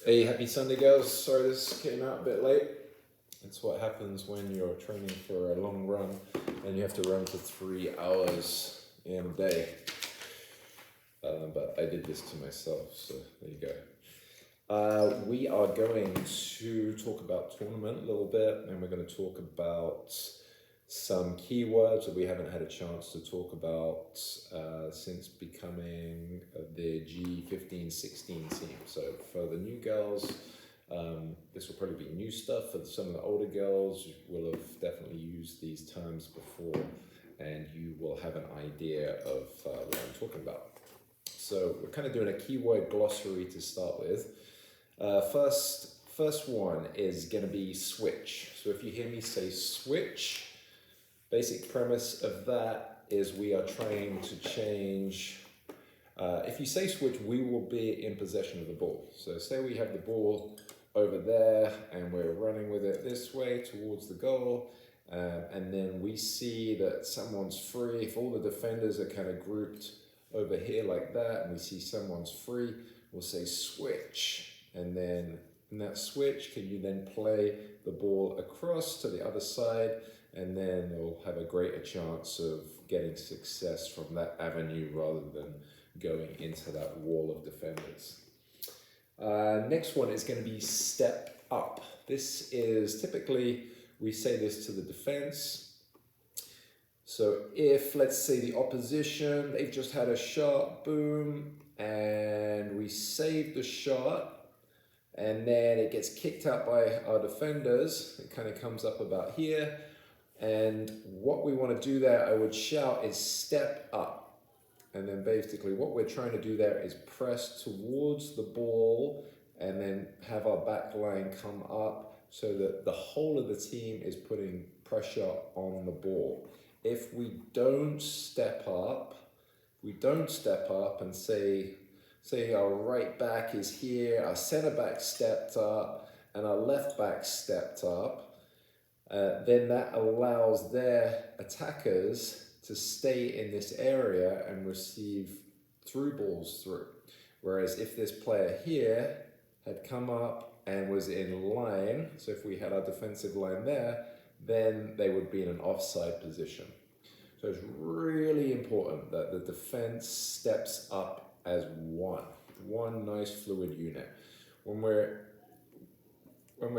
Hey, happy Sunday, girls. Sorry this came out a bit late. It's what happens when you're training for a long run and you have to run for 3 hours in a day. But I did this to myself, so there you go. We are going to talk about tournament a little bit, and we're going to talk about some keywords that we haven't had a chance to talk about since becoming the G15-16 team. So for the new girls, this will probably be new stuff. For some of the older girls, you will have definitely used these terms before, and you will have an idea of what I'm talking about. So we're kind of doing a keyword glossary to start with. First one is going to be switch. So if you hear me say switch, basic premise of that is we are trying to change. If you say switch, we will be in possession of the ball. So say we have the ball over there and we're running with it this way towards the goal. And then we see that someone's free. If all the defenders are kind of grouped over here like that, and we see someone's free, we'll say switch. And then in that switch, can you then play the ball across to the other side? And then they'll have a greater chance of getting success from that avenue rather than going into that wall of defenders. Next one is going to be step up. This is typically, we say this to the defense. So if, let's say, the opposition, they've just had a shot, boom, and we save the shot, and then it gets kicked out by our defenders. It kind of comes up about here. And what we want to do there, I would shout, is step up. And then basically what we're trying to do there is press towards the ball and then have our back line come up so that the whole of the team is putting pressure on the ball. If we don't step up and say our right back is here, our center back stepped up, and our left back stepped up, then that allows their attackers to stay in this area and receive through balls through. Whereas if this player here had come up and was in line, so if we had our defensive line there, then they would be in an offside position. So it's really important that the defense steps up as one nice fluid unit. When we're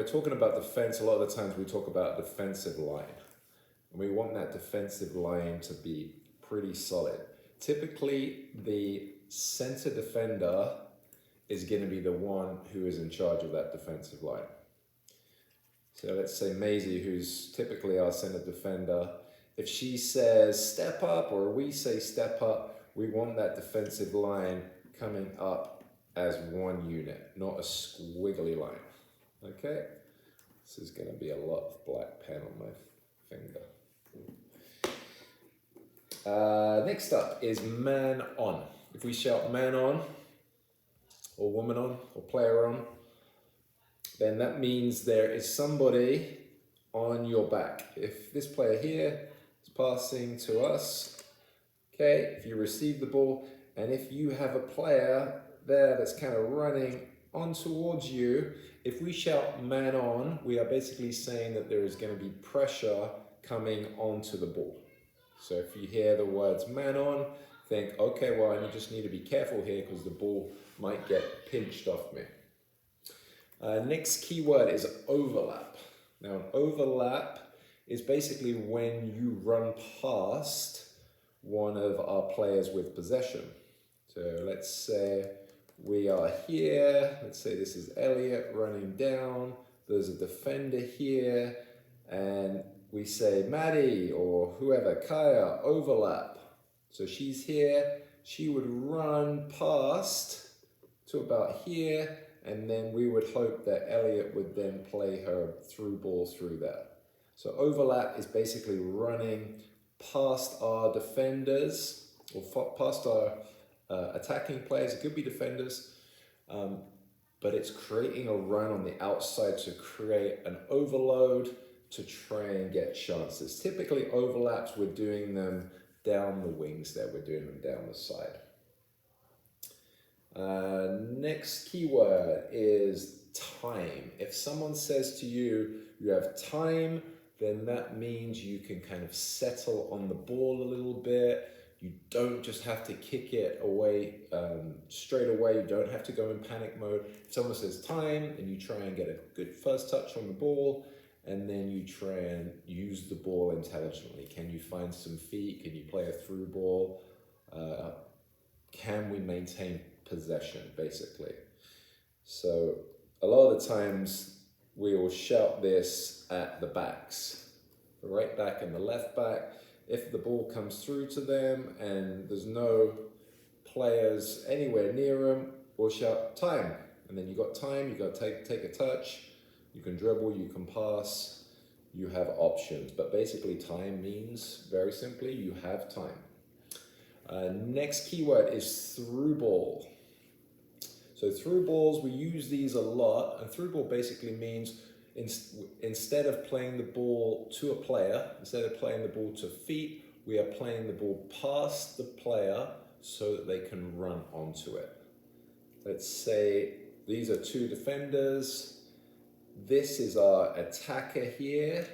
talking about defense, a lot of the times we talk about defensive line. And we want that defensive line to be pretty solid. Typically, the center defender is going to be the one who is in charge of that defensive line. So let's say Maisie, who's typically our center defender, if she says step up or we say step up, we want that defensive line coming up as one unit, not a squiggly line. Okay? This is going to be a lot of black pen on my finger. Next up is man on. If we shout man on, or woman on, or player on, then that means there is somebody on your back. If this player here is passing to us, okay, if you receive the ball, and if you have a player there that's kind of running on towards you, if we shout man on, we are basically saying that there is going to be pressure coming onto the ball. So if you hear the words man on, think, okay, well, I just need to be careful here because the ball might get pinched off me. Next keyword is overlap. Now, an overlap is basically when you run past one of our players with possession. So let's say we are here. Let's say this is Elliot running down. There's a defender here. And we say Maddie or whoever, Kaya, overlap. So she's here. She would run past to about here. And then we would hope that Elliot would then play her through ball through there. So overlap is basically running past our defenders or past our attacking players. It could be defenders, but it's creating a run on the outside to create an overload to try and get chances. Typically overlaps, we're doing them down the wings there, we're doing them down the side. Next keyword is If someone says to you, you have time, then that means you can kind of settle on the ball a little bit. You don't just have to kick it away straight away. You don't have to go in panic mode. If someone says time, and you try and get a good first touch on the ball, and then you try and use the ball intelligently. Can you find some feet? Can you play a through ball? Can we maintain possession, basically? So a lot of the times we will shout this at the backs, the right back and the left back. If the ball comes through to them and there's no players anywhere near them, we'll shout time. And then you got time, you got to take a touch, you can dribble, you can pass, you have options. But basically time means, very simply, you have time. Next keyword is through ball. So through balls, we use these a lot, and through ball basically means instead of playing the ball to a player, instead of playing the ball to feet, we are playing the ball past the player so that they can run onto it. Let's say these are two defenders. This is our attacker here.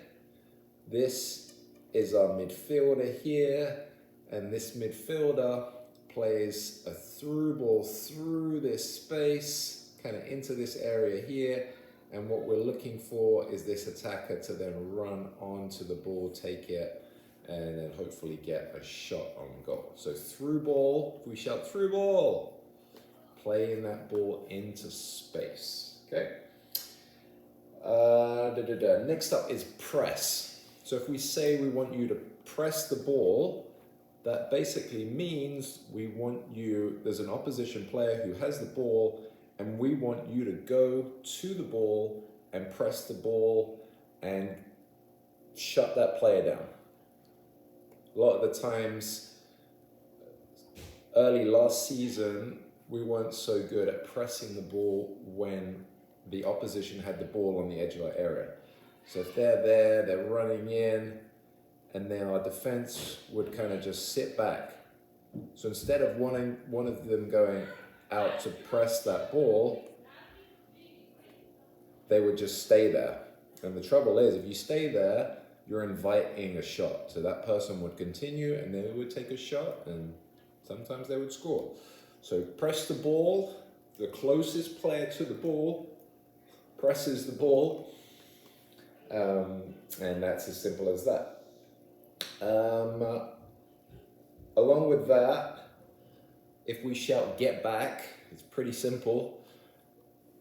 This is our midfielder here. And this midfielder plays a through ball through this space, kind of into this area here. And what we're looking for is this attacker to then run onto the ball, take it, and then hopefully get a shot on goal. So through ball, if we shout through ball, playing that ball into space, okay? Next up is press. So if we say we want you to press the ball, that basically means we want you, there's an opposition player who has the ball, and we want you to go to the ball and press the ball and shut that player down. A lot of the times, early last season, we weren't so good at pressing the ball when the opposition had the ball on the edge of our area. So if they're there, they're running in, and then our defense would kind of just sit back. So instead of one of them going out to press that ball, they would just stay there. And the trouble is, if you stay there, you're inviting a shot. So that person would continue, and they would take a shot, and sometimes they would score. So press the ball, the closest player to the ball presses the ball, and that's as simple as that. Along with that, if we shout get back, it's pretty simple.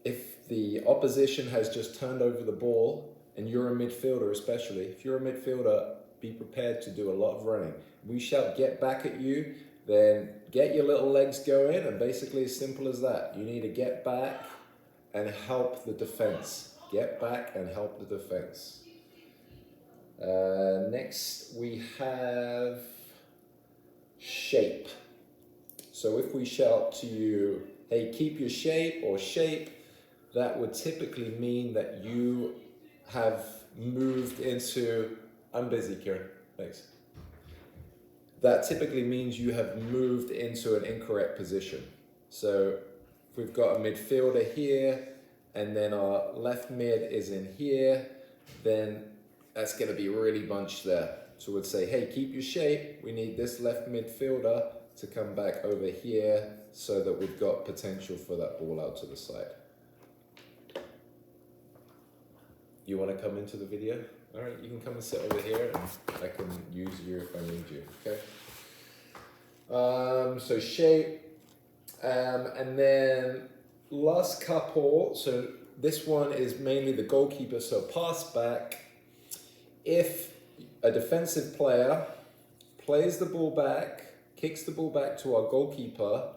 If the opposition has just turned over the ball, and you're a midfielder especially, if you're a midfielder, be prepared to do a lot of running. We shout get back at you, then get your little legs going, and basically as simple as that. You need to get back and help the defense. Get back and help the defense. Next we have shape. So if we shout to you, hey, keep your shape or shape, that would typically mean that you have moved into, I'm busy, Kieran, thanks. That typically means you have moved into an incorrect position. So if we've got a midfielder here, and then our left mid is in here, then that's gonna be really bunched there. So we'd say, hey, keep your shape. We need this left midfielder to come back over here so that we've got potential for that ball out to the side. You want to come into the video? All right, you can come and sit over here, and I can use you if I need you, okay? So shape, and then last couple, so this one is mainly the goalkeeper, so pass back. If a defensive player plays the ball back, kicks the ball back to our goalkeeper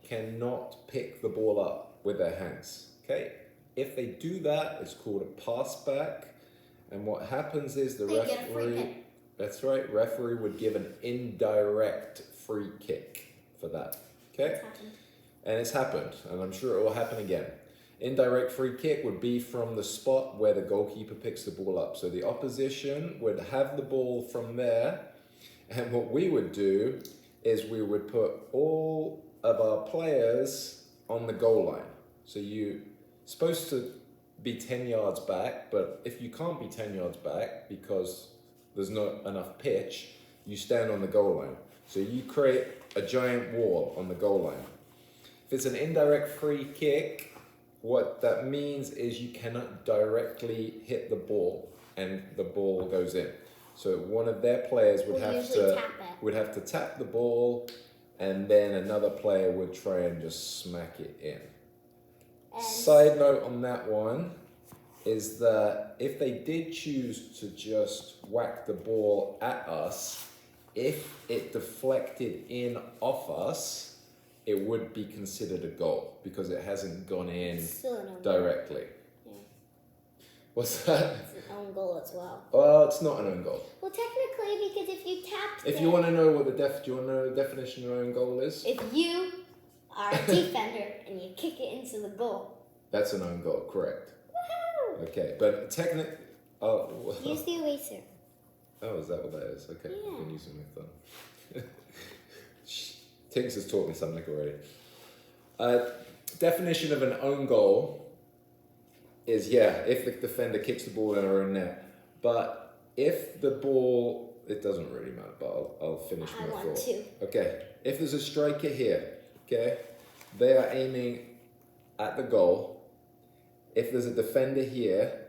cannot pick the ball up with their hands, okay? If they do that, it's called a pass back. And what happens is the referee, that's right, referee would give an indirect free kick for that, okay? And it's happened, and I'm sure it will happen again. Indirect free kick would be from the spot where the goalkeeper picks the ball up. So the opposition would have the ball from there, and what we would do is we would put all of our players on the goal line. So supposed to be 10 yards back, but if you can't be 10 yards back because there's not enough pitch, you stand on the goal line. So you create a giant wall on the goal line. If it's an indirect free kick, what that means is you cannot directly hit the ball and the ball goes in. So one of their players would have to tap the ball, and then another player would try and just smack it in. Side note on that one is that if they did choose to just whack the ball at us, if it deflected in off us, it would be considered a goal because it hasn't gone in directly. Yeah. What's that? It's an own goal as well. Well, it's not an own goal. Well, technically, because if you tap If you want to know what do you want to know the definition of an own goal is? If you are a defender and you kick it into the goal. That's an own goal, correct. Woohoo! Okay, but technically... Use the eraser. Oh, is that what that is? Okay, Yeah. I've been using my thumb. Tiggs has taught me something already. Definition of an own goal is, if the defender kicks the ball in our own net. But if the ball, it doesn't really matter, but I'll finish my thought. I want to. Okay, if there's a striker here, okay, they are aiming at the goal. If there's a defender here,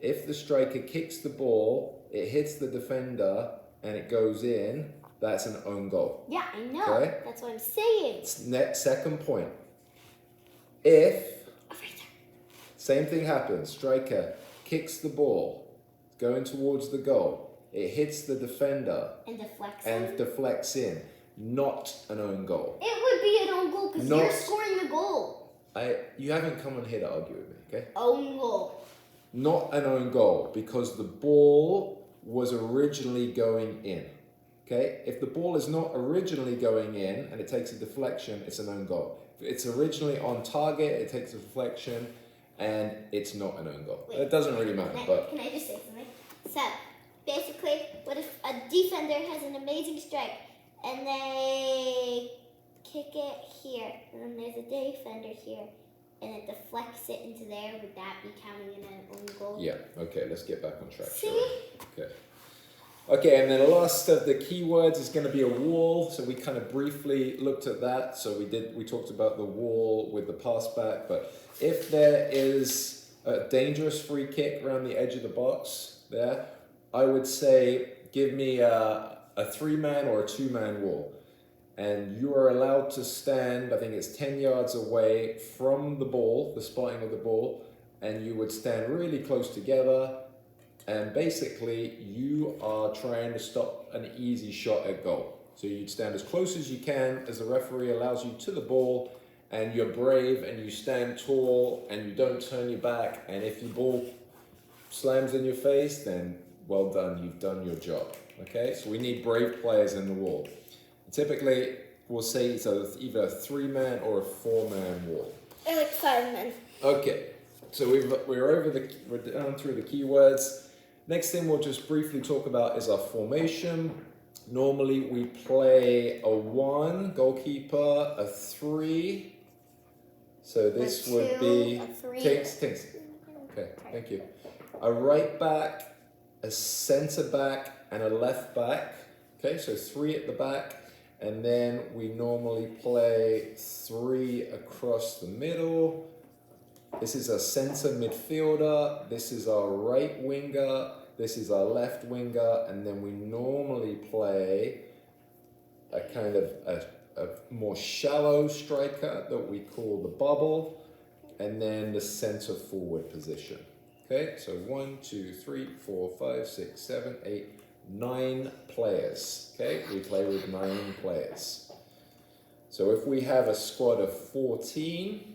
if the striker kicks the ball, it hits the defender and it goes in, that's an own goal. Yeah, I know. Okay. That's what I'm saying. Second point. If, Oh, right there. same thing happens, striker kicks the ball, going towards the goal, it hits the defender And deflects in, not an own goal. It would be an own goal because Not- you're scoring the goal. You haven't come on here to argue with me, okay? Own goal. Not an own goal because the ball was originally going in. Okay? If the ball is not originally going in and it takes a deflection, it's an own goal. If it's originally on target, it takes a deflection, and it's not an own goal. Wait, it doesn't really matter, but Can I just say something? So, basically, what if a defender has an amazing strike and they kick it here, and then there's a defender here, and it deflects it into there? Would that be counting in an own goal? yeah. Okay, let's get back on track. See? shall we? Okay. Okay, and then the last of the keywords is going to be a wall. So we kind of briefly looked at that. So we talked about the wall with the pass back. But if there is a dangerous free kick around the edge of the box there, I would say give me a 3-man or a 2-man wall. And you are allowed to stand, I think it's 10 yards away from the ball, the spotting of the ball, and you would stand really close together. And basically, you are trying to stop an easy shot at goal. So you'd stand as close as you can as the referee allows you to the ball, and you're brave and you stand tall and you don't turn your back. And if your ball slams in your face, then well done, you've done your job. Okay, so we need brave players in the wall. Typically, we'll say it's either a 3-man or a 4-man wall. I like 5 men. Okay, so we're down through the keywords. Next thing we'll just briefly talk about is our formation. Normally we play a 1 goalkeeper, a 3. So this would be a 3. Tinks. Okay, thank you. A right back, a centre back, and a left back. Okay, so 3 at the back. And then we normally play 3 across the middle. This is a centre midfielder, this is our right winger, this is our left winger, and then we normally play a kind of a more shallow striker that we call the bubble, and then the centre forward position. Okay, so 1, 2, 3, 4, 5, 6, 7, 8, 9 players. Okay, we play with 9 players. So if we have a squad of 14,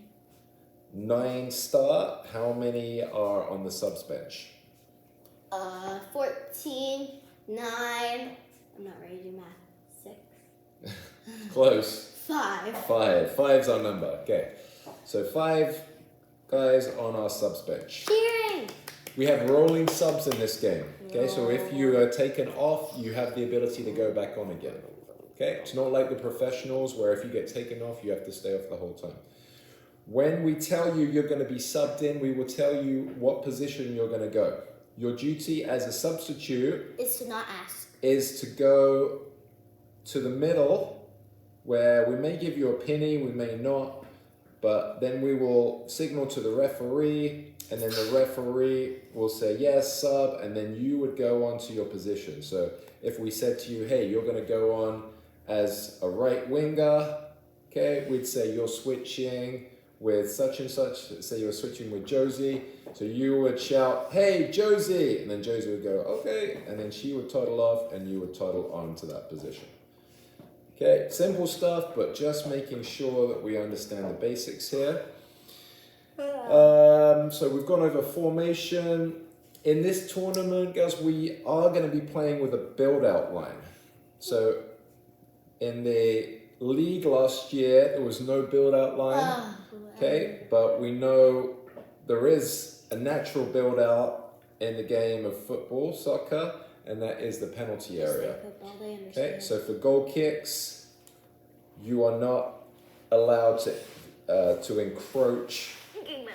9 start, how many are on the subs bench? 14, 9. I'm not ready to do math. 6. Close. 5. 5. 5's our number. Okay. So 5 guys on our subs bench. Cheering! We have rolling subs in this game. Okay, so if you are taken off, you have the ability to go back on again. Okay, it's not like the professionals where if you get taken off, you have to stay off the whole time. When we tell you you're going to be subbed in, we will tell you what position you're going to go. Your duty as a substitute Is to not ask. is to go to the middle, where we may give you a penny, we may not, but then we will signal to the referee, and then the referee will say yes, sub, and then you would go on to your position. So if we said to you, hey, you're going to go on as a right winger, okay, we'd say you're switching with such and such. Say you're switching with Josie, so you would shout, hey, Josie, and then Josie would go, okay, and then she would toddle off, and you would toddle on to that position. Okay, simple stuff, but just making sure that we understand the basics here. So we've gone over formation. In this tournament, guys, we are going to be playing with a build-out line. So in the league last year, there was no build-out line. Okay, but we know there is a natural build-out in the game of football, soccer, and that is the penalty area. Okay, so for goal kicks, you are not allowed to encroach.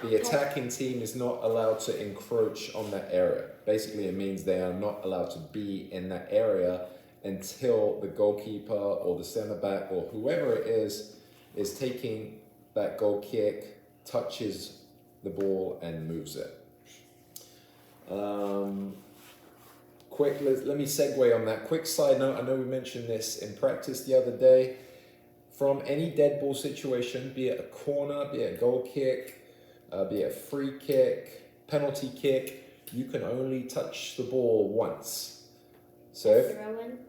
The attacking team is not allowed to encroach on that area. Basically, it means they are not allowed to be in that area until the goalkeeper or the centre back or whoever it is taking that goal kick, touches the ball and moves it. Let me segue on that. Quick side note, I know we mentioned this in practice the other day. From any dead ball situation, be it a corner, be it a goal kick, be it a free kick, penalty kick, you can only touch the ball once. So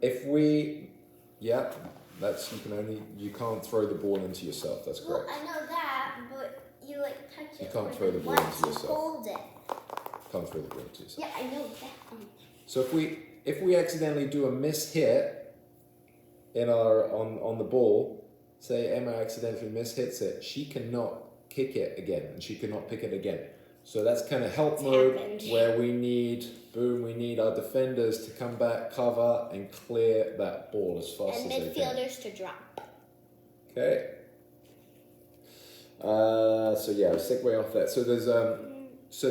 if we, yeah, you can't throw the ball into yourself. That's correct. Well, I know that, but you touch it. You can't throw the ball into yourself. Hold it. Can't throw the ball into yourself. Yeah, I know that. So if we accidentally do a miss hit in on the ball, say Emma accidentally mishits it, she cannot kick it again, and she cannot pick it again. So that's kind of help mode where we need our defenders to come back, cover, and clear that ball as fast as they can. And midfielders to drop. Okay. So yeah, I'll segue off that. So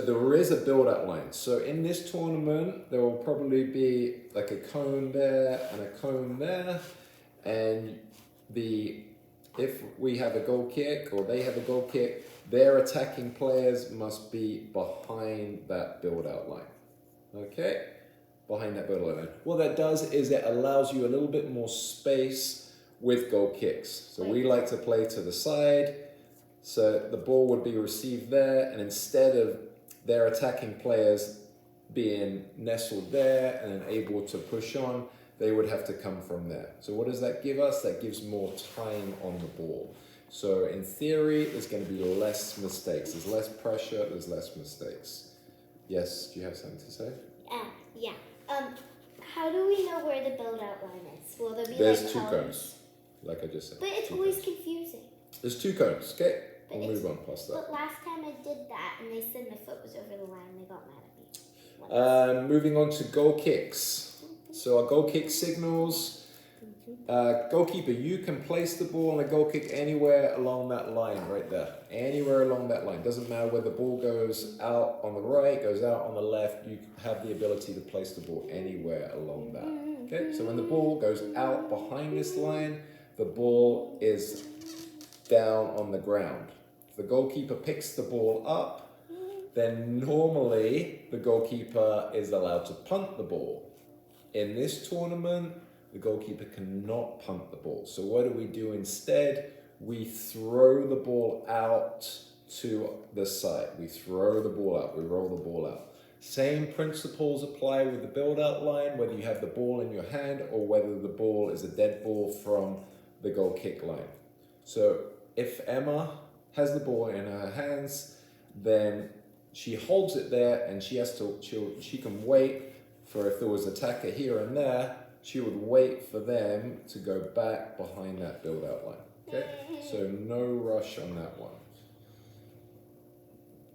there is a build-out line. So in this tournament, there will probably be like a cone there and a cone there, and if we have a goal kick or they have a goal kick, their attacking players must be behind that build-out line. Okay? Behind that build-out line. What that does is it allows you a little bit more space with goal kicks. So we like to play to the side, so the ball would be received there, and instead of their attacking players being nestled there and able to push on, they would have to come from there. So what does that give us? That gives more time on the ball. So in theory, there's going to be less mistakes. There's less pressure, there's less mistakes. Yes, do you have something to say? Yeah. How do we know where the build-out line is? Will there be There's two cones, like I just said. But it's always confusing. There's two cones, okay? We'll move on past that. But last time I did that and they said my foot was over the line, they got mad at me. Moving on to goal kicks. So our goal kick signals. Goalkeeper, you can place the ball on a goal kick anywhere along that line right there. Anywhere along that line. Doesn't matter whether the ball goes out on the right, goes out on the left. You have the ability to place the ball anywhere along that. Okay, so when the ball goes out behind this line, the ball is down on the ground. If the goalkeeper picks the ball up, then normally the goalkeeper is allowed to punt the ball. In this tournament, the goalkeeper cannot punt the ball. So what do we do instead? We throw the ball out to the side. We throw the ball out. We roll the ball out. Same principles apply with the build-out line, whether you have the ball in your hand or whether the ball is a dead ball from the goal kick line. So if Emma has the ball in her hands, then she holds it there and she can wait for, if there was an attacker here and there, she would wait for them to go back behind that build-out line. Okay, so no rush on that one.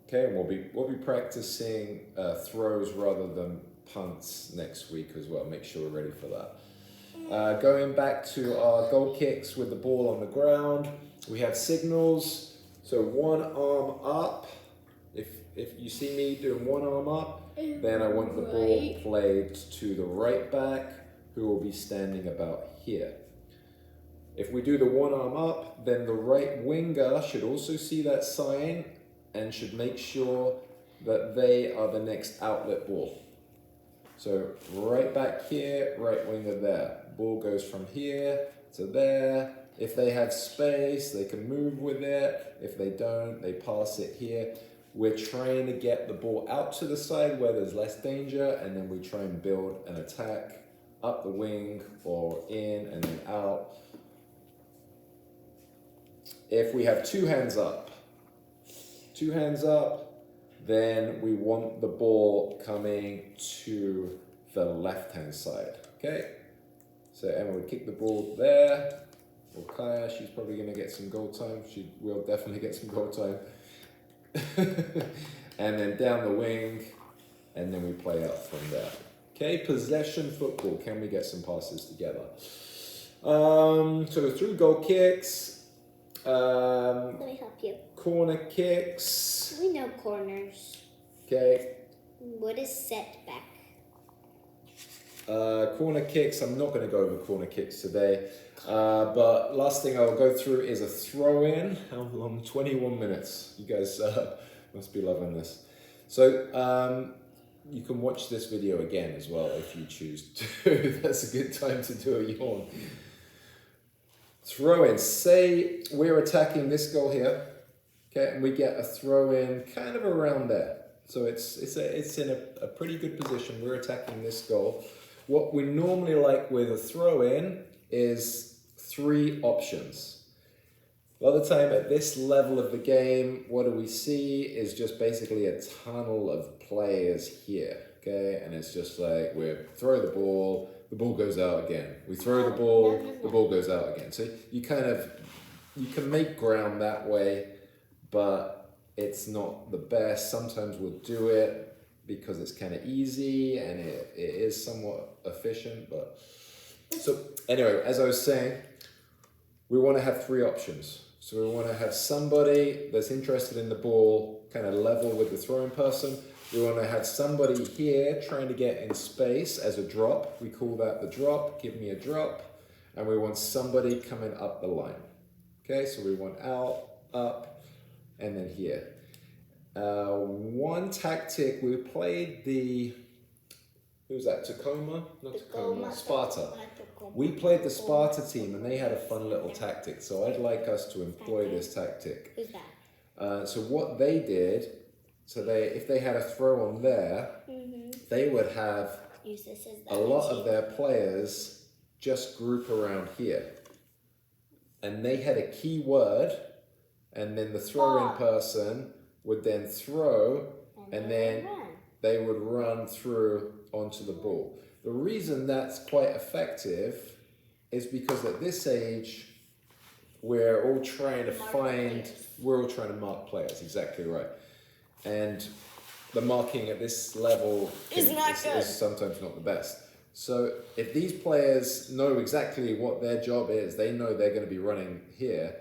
Okay, and we'll be practicing throws rather than punts next week as well. Make sure we're ready for that. Going back to our goal kicks with the ball on the ground, we have signals. So one arm up. If you see me doing one arm up, then I want the ball played to the right back, who will be standing about here. If we do the one arm up, then the right winger should also see that sign and should make sure that they are the next outlet ball. So right back here, right winger there. Ball goes from here to there. If they have space, they can move with it. If they don't, they pass it here. We're trying to get the ball out to the side where there's less danger, and then we try and build an attack up the wing or in and then out. If we have two hands up, then we want the ball coming to the left-hand side, okay? So Emma would kick the ball there, or Kaya, she's probably gonna get some goal time. She will definitely get some goal time. And then down the wing, and then we play out from there. Okay, possession football. Can we get some passes together? So through goal kicks, Let me help you. corner kicks. We know corners. Okay. What is setback? Corner kicks. I'm not going to go over corner kicks today. But last thing I'll go through is a throw in. How long? 21 minutes. You guys must be loving this. So you can watch this video again as well if you choose to. That's a good time to do a yawn. Throw in. Say we're attacking this goal here, okay, and we get a throw in kind of around there. So it's in a pretty good position. We're attacking this goal. What we normally like with a throw in is 3 options. A lot of the time at this level of the game, what do we see is just basically a tunnel of players here, okay? And it's just like we throw the ball goes out again. We throw the ball goes out again. So you can make ground that way, but it's not the best. Sometimes we'll do it because it's kind of easy and it is somewhat efficient, but so anyway, as I was saying, we want to have 3 options. So we want to have somebody that's interested in the ball kind of level with the throwing person. We want to have somebody here trying to get in space as a drop. We call that the drop. Give me a drop. And we want somebody coming up the line. Okay, so we want out, up, and then here. One tactic, we played who was that, Tacoma? Not Tacoma, Sparta. We played the Sparta team and they had a fun little tactic. So I'd like us to employ this tactic. Who's that? So what they did, if they had a throw on there, they would have a lot of their players just group around here. And they had a key word, and then the throwing person would then throw, and then they would run through onto the ball. The reason that's quite effective is because at this age, we're all trying to mark players, exactly right. And the marking at this level is sometimes not the best. So if these players know exactly what their job is, they know they're going to be running here.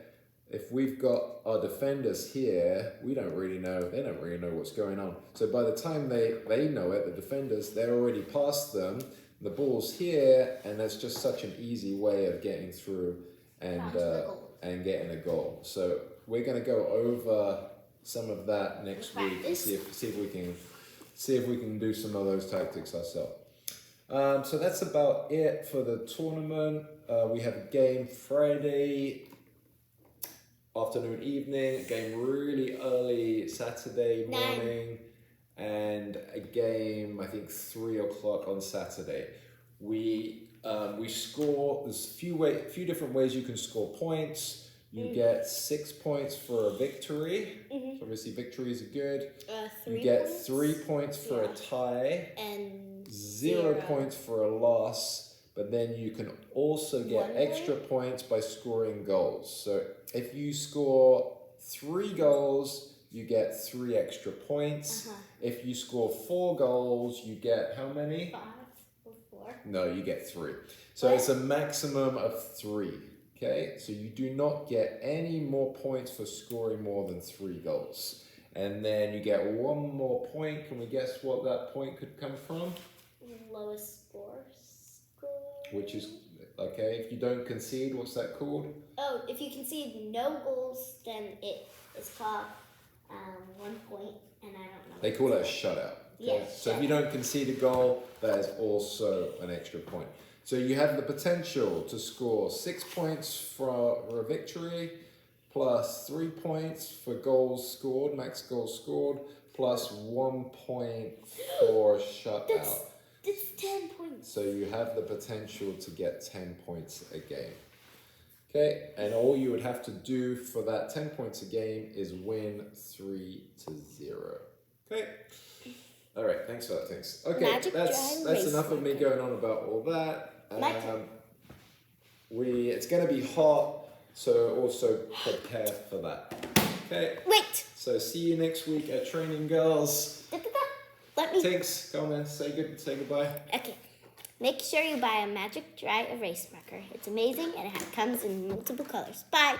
If we've got our defenders here, they don't really know what's going on. So by the time they know it, the defenders, they're already past them, the ball's here, and that's just such an easy way of getting through and getting a goal. So we're going to go over some of that next week and see if we can do some of those tactics ourselves. So that's about it for the tournament. We have a game Friday afternoon, evening, a game really early Saturday morning, and a game I think 3 o'clock on Saturday. We score. There's a few different ways you can score points. You get 6 points for a victory. So obviously victories are good. You get 3 points for a tie, and 0 points for a loss. But then you can also get extra points by scoring goals. So if you score 3 goals, you get 3 extra points. If you score 4 goals, you get how many? 5 or 4. No, you get 3. So it's a maximum of 3. Okay, so you do not get any more points for scoring more than 3 goals. And then you get 1 more point. Can we guess what that point could come from? Lowest score. Which is, okay, if you don't concede, what's that called? Oh, if you concede no goals, then it is called 1 point, and I don't know. They call it a shutout. Okay? Yeah, So if you don't concede a goal, that is also an extra point. So you have the potential to score 6 points for a victory, plus 3 points for goals scored, max goals scored, plus 1 point for shutout. That's 10 points. So you have the potential to get 10 points a game. Okay, and all you would have to do for that 10 points a game is win 3-0. Okay. All right, thanks for that, thanks. Okay, Magic that's Dry enough of me Race going on about all that. My turn. It's going to be hot, so also prepare for that. Okay, Wait. so see you next week at Training Girls. Let me. Thanks, come on, say goodbye. Okay. Make sure you buy a Magic Dry Erase Marker. It's amazing and it comes in multiple colors. Bye.